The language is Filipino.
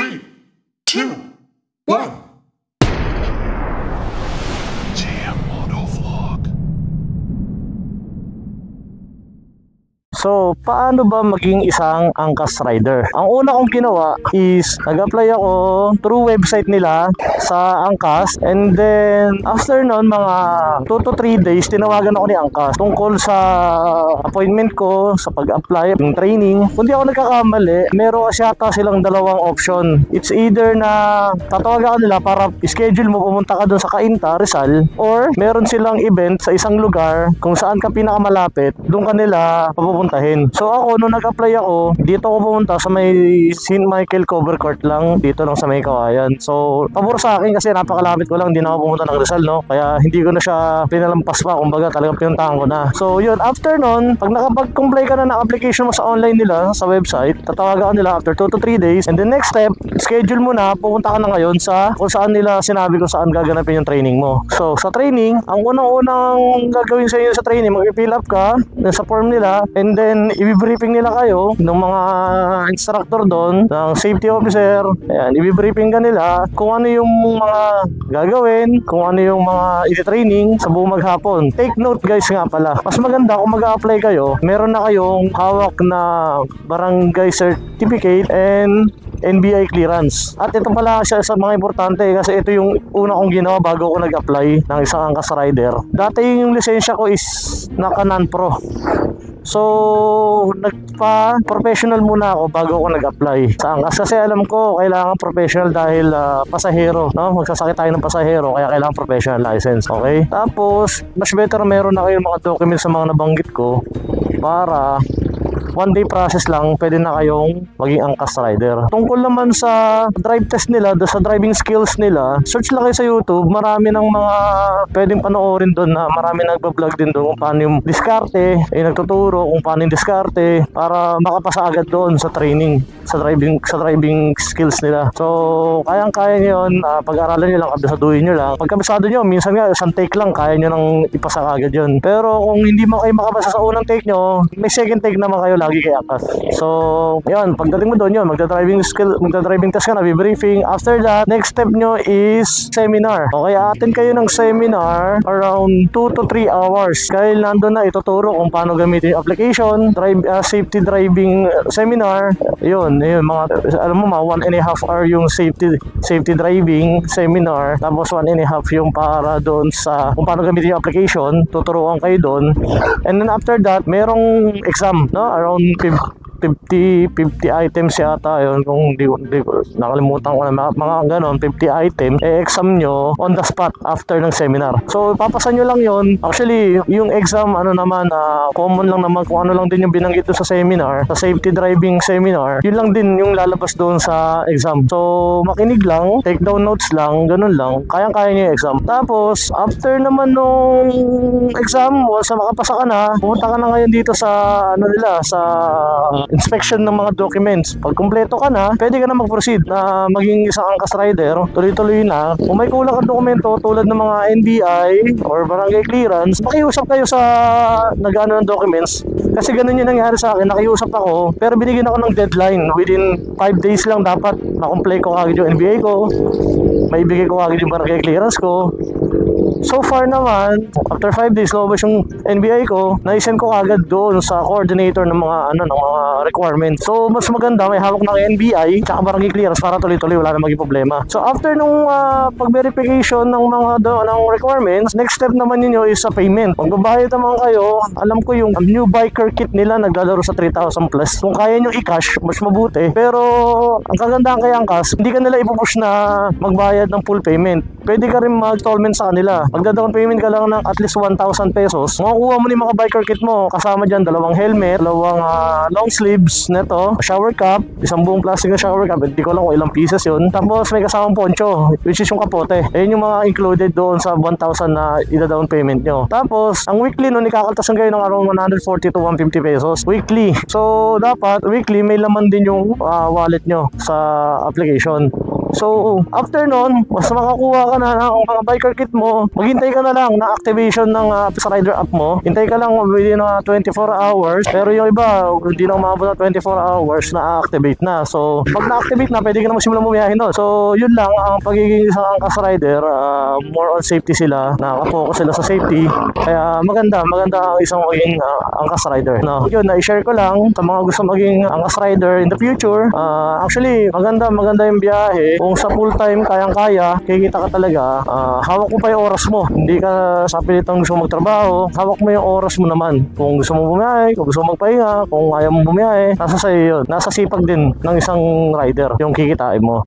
3, 2, 1. GM Motovlog. So, paano ba maging isang angkas rider? Ang una kong ginawa is nag-apply ako through website nila sa angkas, and then after nun, mga 2 to 3 days, tinawagan ako ni angkas tungkol sa appointment ko sa pag-apply ng training. Kung di ako nagkakamali, meron kasi ata silang dalawang option. It's either na tatawagan ka nila para schedule mo pumunta ka dun sa Cainta, Rizal, or meron silang event sa isang lugar kung saan ka pinakamalapit, dun ka nila papupuntahin. So ako, nung nag-apply ako, dito ako pumunta sa may St. Michael Cover Court lang, dito lang sa may Kawayan. So, pabor sa akin kasi napakalapit ko lang, hindi na ako pumunta ng Rizal, no? Kaya hindi ko na siya pinalampas pa, kumbaga talagang pinuntahan ko na. So, yun, after nun, pag nakapag-comply ka na ng application mo sa online nila, sa website, tatawagan ka nila after 2 to 3 days, and the next step, schedule mo na, pupunta ka na ngayon sa kung saan nila sinabi kung saan gaganapin yung training mo. So, sa training, ang unang-unang gagawin sa inyo sa training, mag-fill up ka sa form nila, and then i-briefing nila kayo ng mga instructor doon, ng safety officer. Ayan, i-briefing ka nila kung ano yung mga gagawin, kung ano yung mga i-training sa buong maghapon. Take note guys nga pala, mas maganda kung mag-a-apply kayo, meron na kayong hawak na barangay certificate and NBI clearance. At ito pala siya sa mga importante kasi ito yung una kong ginawa bago ako nag-apply ng isang angkas rider. Dati yung lisensya ko is naka non-pro. So, nagpa-professional muna ako bago ako nag-apply sa angkas kasi alam ko kailangan professional dahil pasahero, no? Magsasakit tayo ng pasahero kaya kailangan professional license, okay? Tapos, mas better meron na kayong mga documents sa mga nabanggit ko para 1 day process lang, pwede na kayong maging angkas rider. Tungkol naman sa drive test nila, sa driving skills nila, search lang kayo sa YouTube, marami ng mga pwedeng panoorin doon na marami nagbablog din doon kung paano yung diskarte, nagtuturo kung paano yung diskarte para makapasa agad doon sa training, sa driving skills nila. So, kayang-kaya nyo yun, pag-aralan nyo lang, kabisaduhin nyo lang. Pagkabisado nyo, minsan nga, isang take lang, kaya nyo nang ipasa agad yun. Pero kung hindi mo kayo makabasa sa unang take nyo, may second take naman kayo lagi kay angkas. So, yun, pagdating mo doon yun, magda-driving test ka na, briefing. After that, next step nyo is seminar. Okay, attend kayo ng seminar around 2 to 3 hours. Kaya nandun na ituturo kung paano gamitin yung application, safety driving seminar. Yun, mga, alam mo, mga 1.5 hour yung safety driving seminar. Tapos 1.5 yung para doon sa kung paano gamitin yung application. Tuturuan kayo doon. And then after that, merong exam, no? Around 50 items yata yun, kung di nakalimutan ko na mga ganon, 50 items, exam nyo on the spot after ng seminar. So papasan nyo lang yun. Actually yung exam naman common lang naman, kung ano lang din yung binanggit sa seminar, sa safety driving seminar, yun lang din yung lalabas doon sa exam. So makinig lang, take down notes lang, ganun lang, kayang-kaya nyo yung exam. Tapos after naman nung exam, once makapasa ka na, pumunta ka na ngayon dito sa sa inspection ng mga documents. Pag kumpleto ka na, pwede ka na mag-proceed na maging isang angkas rider. Tuloy-tuloy na. Kung may kulang ang dokumento tulad ng mga NBI or barangay clearance, makiusap kayo sa nag-ano ng documents. Kasi ganun yung nangyari sa akin. Nakiusap ako, pero binigyan ako ng deadline. Within 5 days lang dapat makomplete ko agad yung NBI ko. Maibigay ko agad yung barangay clearance ko. So far naman, after 5 days, lumabas yung NBI ko, na-send ko agad doon sa coordinator ng mga ng mga requirements. So mas maganda may hawak ng NBI tsaka barangay clearance para tuloy-tuloy wala na maging problema. So after nung pag-verification ng mga ng requirements, next step naman niyo is sa payment. Magbabayad naman kayo. Alam ko yung new biker kit nila naglalaro sa 3,000 plus. Kung kaya nyo i-cash, mas mabuti. Pero ang kagandahan kay angkas, hindi ka nila ipupush na magbayad ng full payment. Pwede ka rin mag-installment sa kanila. Magda-down payment ka lang ng at least 1,000 pesos. Makukuha mo yung mga biker kit mo. Kasama dyan, 2 helmet, 2 long sleeves neto, shower cap, isang buong plastic na shower cap. Hindi ko lang kung ilang pieces yun. Tapos may kasamang poncho, which is yung kapote. Ayun yung mga included doon sa 1,000 na ida-down payment nyo. Tapos, ang weekly nun, ikakaltasan kayo ng around 140 to 150 pesos. Weekly. So, dapat, weekly, may laman din yung wallet nyo sa application. So, after nun, basta makakuha ka na ng mga biker kit mo, maghintay ka na lang na activation ng Apps Rider app mo. Hintay ka lang within 24 hours. Pero yung iba, hindi na umabot na 24 hours na-activate na. So, pag na-activate na, pwede ka na magsimulang bumiyahin doon. So, yun lang ang pagiging isang angkas rider. More on safety sila. Nakafocus sila sa safety. Kaya maganda ang isang maging angkas rider. No? Yun, na-share ko lang sa mga gusto maging angkas rider in the future. Actually, maganda yung biyahe. Kung sa full time kayang-kaya, kikita ka talaga. Hawak mo pa yung oras mo. Hindi ka sa pilitang gusto magtrabaho. Hawak mo yung oras mo naman. Kung gusto mo bumiyahe, kung gusto mo magpahinga, kung ayaw mo bumiyahe, nasa sa'yo yun. Nasa sipag din ng isang rider yung kikitain mo.